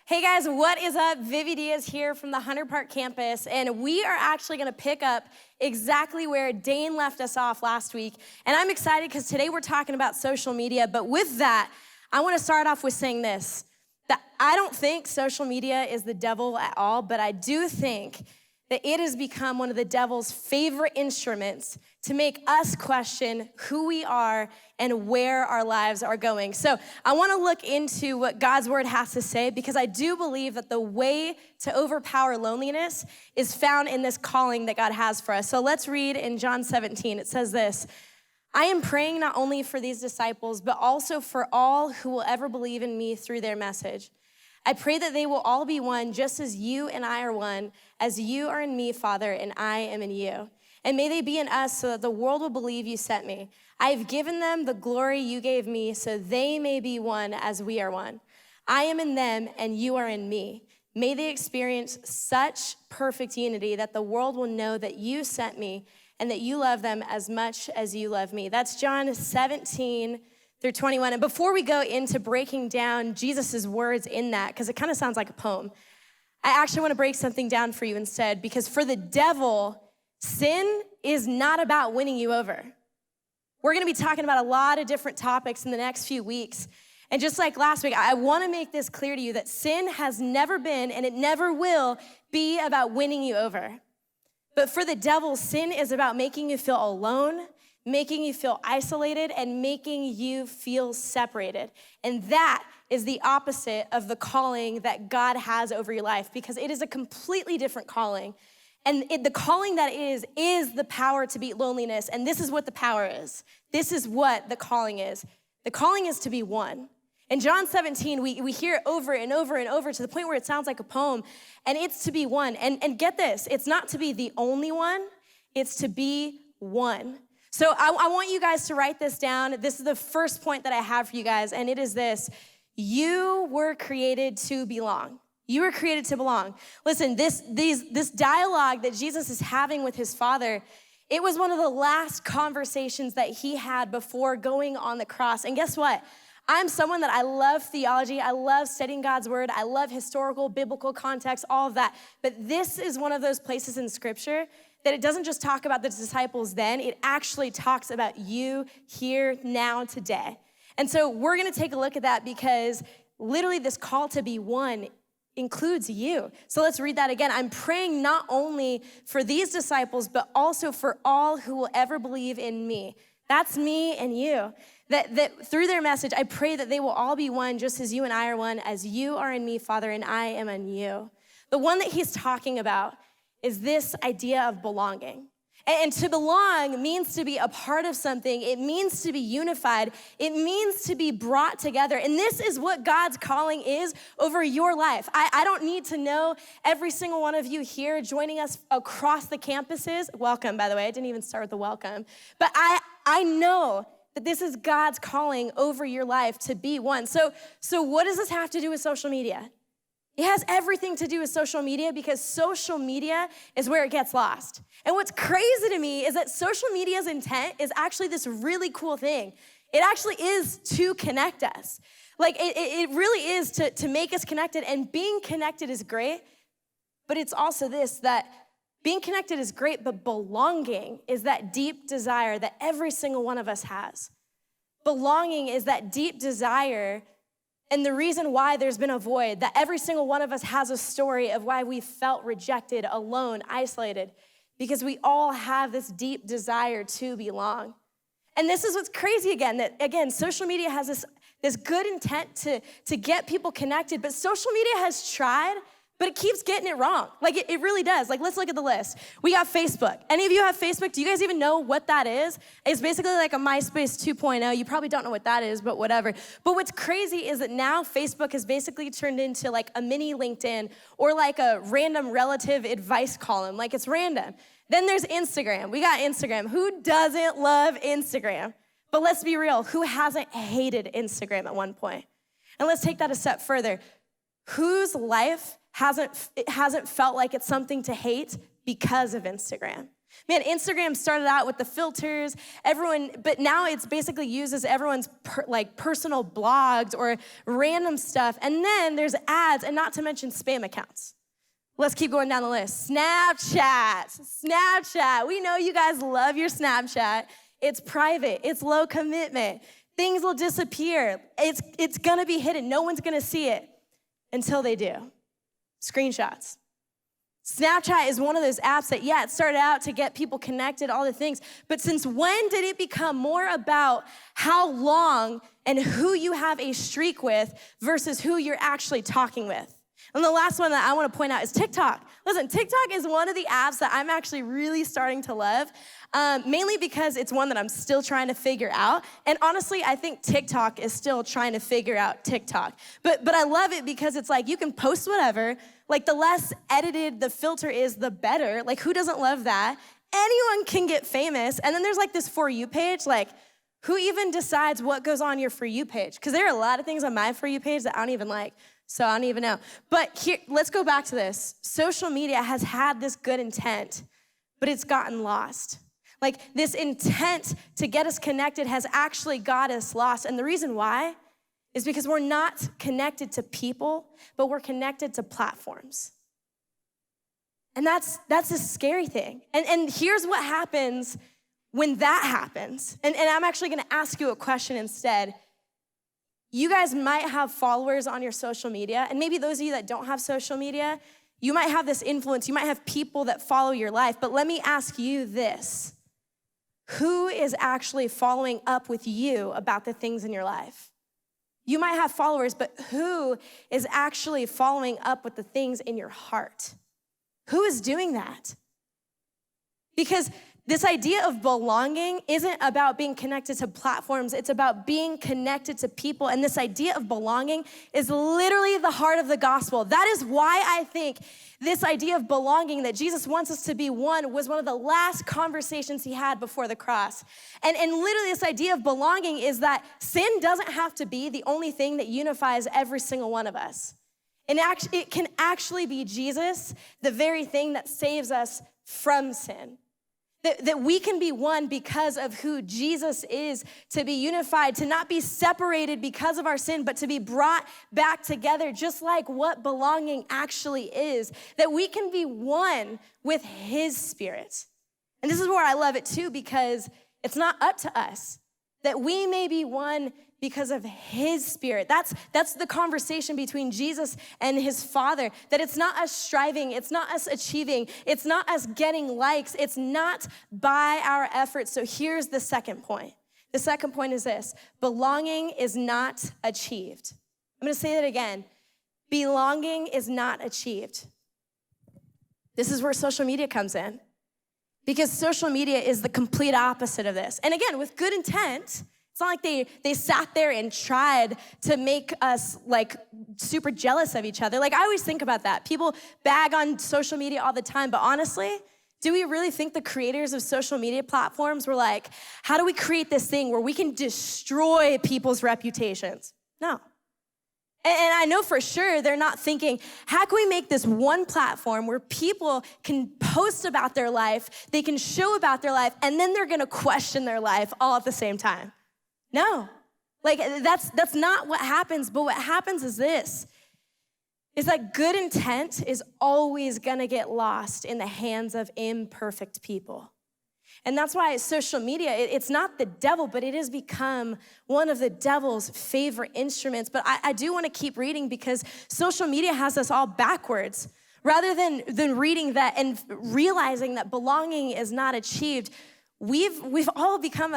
Hey guys, what is up? Vivi Diaz here from the Hunter Park campus, and we are actually gonna pick up exactly where Dane left us off last week. And I'm excited because today we're talking about social media, but with that, I wanna start off with saying this, that I don't think social media is the devil at all, but I do think that it has become one of the devil's favorite instruments to make us question who we are and where our lives are going. So I wanna look into what God's word has to say, because I do believe that the way to overpower loneliness is found in this calling that God has for us. So let's read in John 17. It says this, I am praying not only for these disciples, but also for all who will ever believe in me through their message. I pray that they will all be one, just as you and I are one, as you are in me, Father, and I am in you. And may they be in us so that the world will believe you sent me. I have given them the glory you gave me so they may be one as we are one. I am in them and you are in me. May they experience such perfect unity that the world will know that you sent me and that you love them as much as you love me. That's John 17 through 21. And before we go into breaking down Jesus's words in that, because it kind of sounds like a poem, I actually want to break something down for you instead, because for the devil, sin is not about winning you over. We're going to be talking about a lot of different topics in the next few weeks. And just like last week, I want to make this clear to you that sin has never been and it never will be about winning you over. But for the devil, sin is about making you feel alone, making you feel isolated, and making you feel separated. And that is the opposite of the calling that God has over your life, because it is a completely different calling. And the calling that is the power to beat loneliness. And this is what the power is. This is what the calling is. The calling is to be one. In John 17, we hear it over and over and over to the point where it sounds like a poem. And it's to be one. And get this, it's not to be the only one, it's to be one. So I want you guys to write this down. This is the first point that I have for you guys, and it is this. You were created to belong. You were created to belong. Listen, this dialogue that Jesus is having with his Father, it was one of the last conversations that he had before going on the cross. And guess what? I'm someone that I love theology. I love studying God's word. I love historical, biblical context, all of that. But this is one of those places in Scripture that it doesn't just talk about the disciples then, it actually talks about you here, now, today. And so we're gonna take a look at that, because literally this call to be one includes you. So let's read that again. I'm praying not only for these disciples, but also for all who will ever believe in me. That's me and you. That through their message, I pray that they will all be one, just as you and I are one, as you are in me, Father, and I am in you. The one that he's talking about is this idea of belonging. And to belong means to be a part of something. It means to be unified. It means to be brought together. And this is what God's calling is over your life. I don't need to know every single one of you here joining us across the campuses. Welcome, by the way. I didn't even start with the welcome. But I know that this is God's calling over your life to be one. So what does this have to do with social media? It has everything to do with social media, because social media is where it gets lost. And what's crazy to me is that social media's intent is actually this really cool thing. It actually is to connect us. Like it really is to make us connected, and being connected is great, but it's also this, that being connected is great, but belonging is that deep desire that every single one of us has. Belonging is that deep desire. And the reason why there's been a void, that every single one of us has a story of why we felt rejected, alone, isolated, because we all have this deep desire to belong. And this is what's crazy again, that again, social media has this good intent to get people connected, but social media has tried, but it keeps getting it wrong. Like it really does. Like, let's look at the list. We got Facebook. Any of you have Facebook? Do you guys even know what that is? It's basically like a MySpace 2.0. You probably don't know what that is, but whatever. But what's crazy is that now Facebook has basically turned into like a mini LinkedIn, or like a random relative advice column. Like, it's random. Then there's Instagram. We got Instagram. Who doesn't love Instagram? But let's be real. Who hasn't hated Instagram at one point? And let's take that a step further. Whose life hasn't felt like it's something to hate because of Instagram? Man, Instagram started out with the filters, but now it's basically used as everyone's personal blogs or random stuff. And then there's ads, and not to mention spam accounts. Let's keep going down the list. Snapchat. We know you guys love your Snapchat. It's private, it's low commitment. Things will disappear. It's gonna be hidden. No one's gonna see it until they do. Screenshots. Snapchat is one of those apps that, it started out to get people connected, all the things, but since when did it become more about how long and who you have a streak with versus who you're actually talking with? And the last one that I wanna point out is TikTok. Listen, TikTok is one of the apps that I'm actually really starting to love, mainly because it's one that I'm still trying to figure out. And honestly, I think TikTok is still trying to figure out TikTok. But I love it because it's like you can post whatever. Like the less edited the filter is, the better. Like who doesn't love that? Anyone can get famous. And then there's like this For You page. Like who even decides what goes on your For You page? Because there are a lot of things on my For You page that I don't even like. So I don't even know. But here, let's go back to this. Social media has had this good intent, but it's gotten lost. Like this intent to get us connected has actually got us lost. And the reason why is because we're not connected to people, but we're connected to platforms. And that's a scary thing. And here's what happens when that happens. And I'm actually gonna ask you a question instead. You guys might have followers on your social media, and maybe those of you that don't have social media, you might have this influence, you might have people that follow your life, but let me ask you this. Who is actually following up with you about the things in your life? You might have followers, but who is actually following up with the things in your heart? Who is doing that? Because this idea of belonging isn't about being connected to platforms, it's about being connected to people. And this idea of belonging is literally the heart of the gospel. That is why I think this idea of belonging, that Jesus wants us to be one, was one of the last conversations he had before the cross. And literally this idea of belonging is that sin doesn't have to be the only thing that unifies every single one of us. And it can actually be Jesus, the very thing that saves us from sin. That we can be one because of who Jesus is, to be unified, to not be separated because of our sin, but to be brought back together, just like what belonging actually is. That we can be one with his Spirit. And this is where I love it too, because it's not up to us. That we may be one because of his Spirit. That's the conversation between Jesus and his Father, that it's not us striving, it's not us achieving, it's not us getting likes, it's not by our efforts. So here's the second point. The second point is this: belonging is not achieved. I'm gonna say that again. Belonging is not achieved. This is where social media comes in, because social media is the complete opposite of this. And again, with good intent. It's not like they sat there and tried to make us like super jealous of each other. Like I always think about that. People bag on social media all the time, but honestly, do we really think the creators of social media platforms were like, how do we create this thing where we can destroy people's reputations? No. And I know for sure they're not thinking, how can we make this one platform where people can post about their life, they can show about their life, and then they're gonna question their life all at the same time? No, like that's not what happens. But what happens is this, is that good intent is always gonna get lost in the hands of imperfect people. And that's why social media, it's not the devil, but it has become one of the devil's favorite instruments. But I do wanna keep reading, because social media has us all backwards. Rather than reading that and realizing that belonging is not achieved, we've all become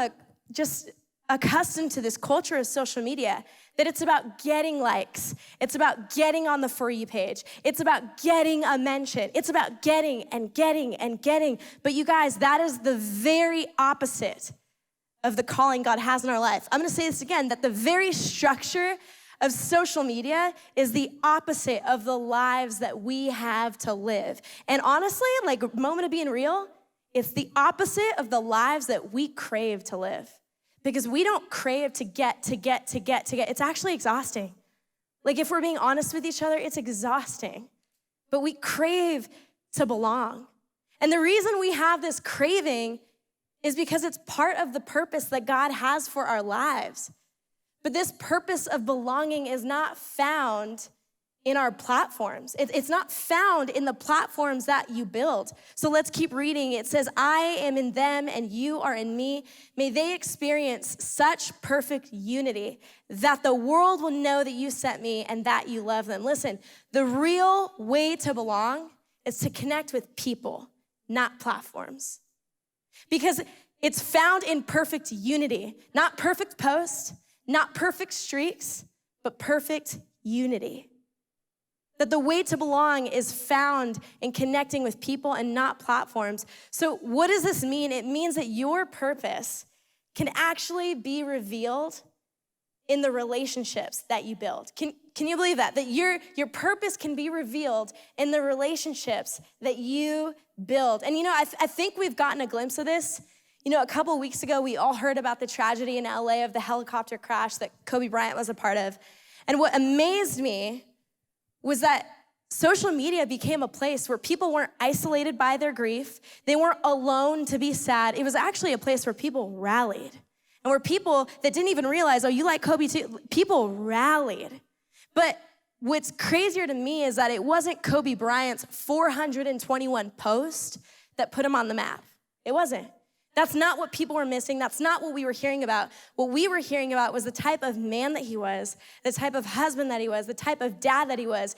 just accustomed to this culture of social media, that it's about getting likes. It's about getting on the For You page. It's about getting a mention. It's about getting and getting and getting. But you guys, that is the very opposite of the calling God has in our life. I'm gonna say this again, that the very structure of social media is the opposite of the lives that we have to live. And honestly, like a moment of being real, it's the opposite of the lives that we crave to live. Because we don't crave to get. It's actually exhausting. Like if we're being honest with each other, it's exhausting. But we crave to belong. And the reason we have this craving is because it's part of the purpose that God has for our lives. But this purpose of belonging is not found in our platforms. It's not found in the platforms that you build. So let's keep reading. It says, I am in them and you are in me. May they experience such perfect unity that the world will know that you sent me and that you love them. Listen, the real way to belong is to connect with people, not platforms. Because it's found in perfect unity, not perfect posts, not perfect streaks, but perfect unity. That the way to belong is found in connecting with people and not platforms. So what does this mean? It means that your purpose can actually be revealed in the relationships that you build. Can you believe that? That your purpose can be revealed in the relationships that you build. And I think we've gotten a glimpse of this. A couple of weeks ago, we all heard about the tragedy in LA of the helicopter crash that Kobe Bryant was a part of. And what amazed me was that social media became a place where people weren't isolated by their grief. They weren't alone to be sad. It was actually a place where people rallied. And where people that didn't even realize, oh, you like Kobe too, people rallied. But what's crazier to me is that it wasn't Kobe Bryant's 421 posts that put him on the map. It wasn't. That's not what people were missing. That's not what we were hearing about. What we were hearing about was the type of man that he was, the type of husband that he was, the type of dad that he was.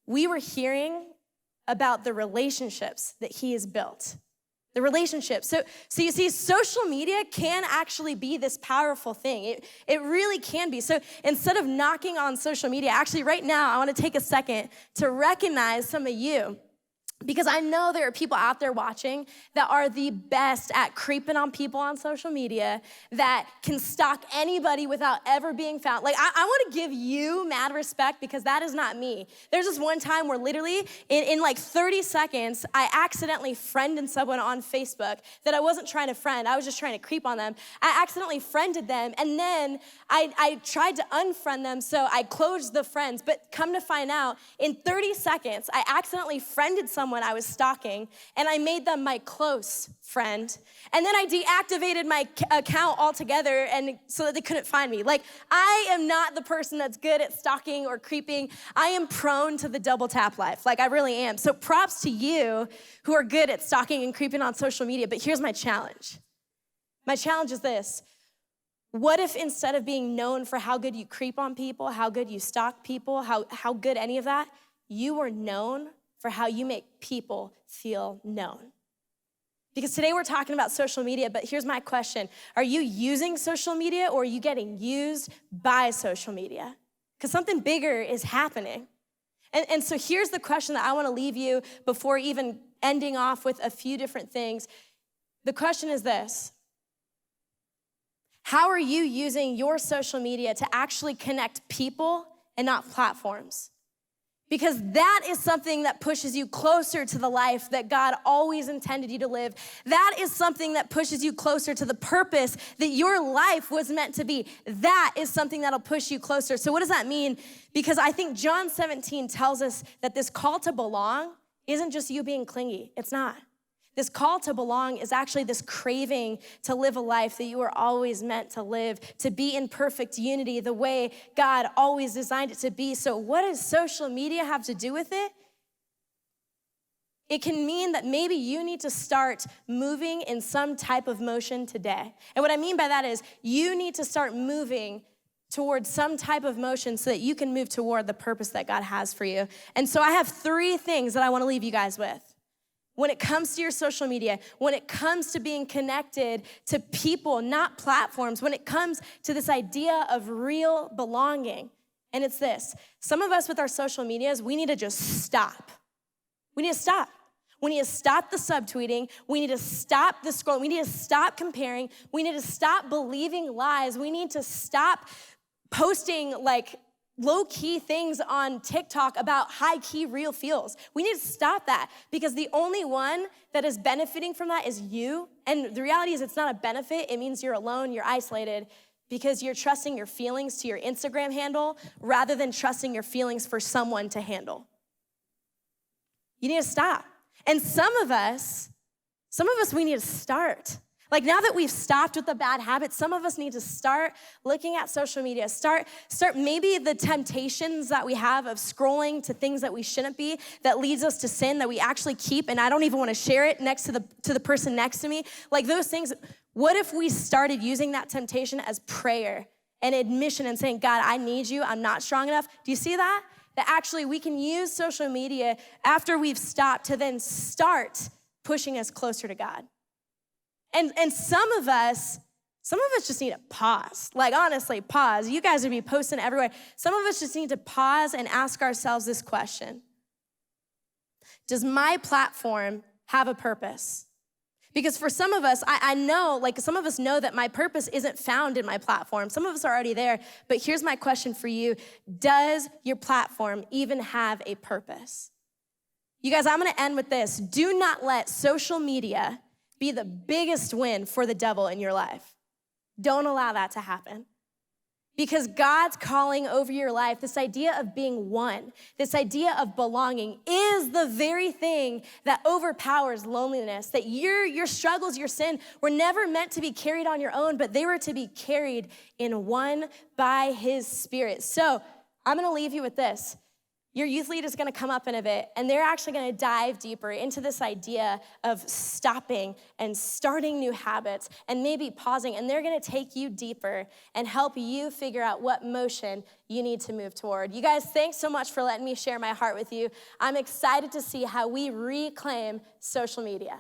We were hearing about the relationships that he has built. The relationships. So you see, social media can actually be this powerful thing. It really can be. So instead of knocking on social media, actually right now, I want to take a second to recognize some of you. Because I know there are people out there watching that are the best at creeping on people on social media, that can stalk anybody without ever being found. Like, I want to give you mad respect because that is not me. There's this one time where literally in like 30 seconds, I accidentally friended someone on Facebook that I wasn't trying to friend. I was just trying to creep on them. I accidentally friended them, and then I tried to unfriend them, so I closed the friends. But come to find out, in 30 seconds, I accidentally friended someone I was stalking, and I made them my close friend. And then I deactivated my account altogether, and so that they couldn't find me. Like, I am not the person that's good at stalking or creeping. I am prone to the double tap life. Like, I really am. So props to you who are good at stalking and creeping on social media. But here's my challenge. My challenge is this. What if instead of being known for how good you creep on people, how good you stalk people, how good any of that, you were known for how you make people feel known? Because today we're talking about social media, but here's my question. Are you using social media, or are you getting used by social media? Because something bigger is happening. And so here's the question that I want to leave you before even ending off with a few different things. The question is this. How are you using your social media to actually connect people and not platforms? Because that is something that pushes you closer to the life that God always intended you to live. That is something that pushes you closer to the purpose that your life was meant to be. That is something that'll push you closer. So what does that mean? Because I think John 17 tells us that this call to belong isn't just you being clingy. It's not. This call to belong is actually this craving to live a life that you were always meant to live, to be in perfect unity the way God always designed it to be. So what does social media have to do with it? It can mean that maybe you need to start moving in some type of motion today. And what I mean by that is you need to start moving towards some type of motion so that you can move toward the purpose that God has for you. And so I have 3 things that I want to leave you guys with. When it comes to your social media, when it comes to being connected to people, not platforms, when it comes to this idea of real belonging, and it's this. Some of us with our social medias, we need to just stop. We need to stop. We need to stop the subtweeting. We need to stop the scrolling. We need to stop comparing. We need to stop believing lies. We need to stop posting like low-key things on TikTok about high-key real feels. We need to stop that, because the only one that is benefiting from that is you. And the reality is it's not a benefit. It means you're alone, you're isolated, because you're trusting your feelings to your Instagram handle rather than trusting your feelings for someone to handle. You need to stop. And some of us Some of us, we need to start. Like now that we've stopped with the bad habits, some of us need to start looking at social media, start maybe the temptations that we have of scrolling to things that we shouldn't be, that leads us to sin that we actually keep, and I don't even want to share it next to the person next to me. Like those things, what if we started using that temptation as prayer and admission and saying, God, I need you, I'm not strong enough. Do you see that? That actually we can use social media after we've stopped to then start pushing us closer to God. And some of us just need to pause. Like honestly, pause. You guys would be posting everywhere. Some of us just need to pause and ask ourselves this question. Does my platform have a purpose? Because for some of us, I know, like some of us know that my purpose isn't found in my platform. Some of us are already there, but here's my question for you. Does your platform even have a purpose? You guys, I'm gonna end with this. Do not let social media be the biggest win for the devil in your life. Don't allow that to happen. Because God's calling over your life, this idea of being one, this idea of belonging is the very thing that overpowers loneliness, that your struggles, your sin were never meant to be carried on your own, but they were to be carried in one by his Spirit. So I'm gonna leave you with this. Your youth leader is gonna come up in a bit, and they're actually gonna dive deeper into this idea of stopping and starting new habits and maybe pausing, and they're gonna take you deeper and help you figure out what motion you need to move toward. You guys, thanks so much for letting me share my heart with you. I'm excited to see how we reclaim social media.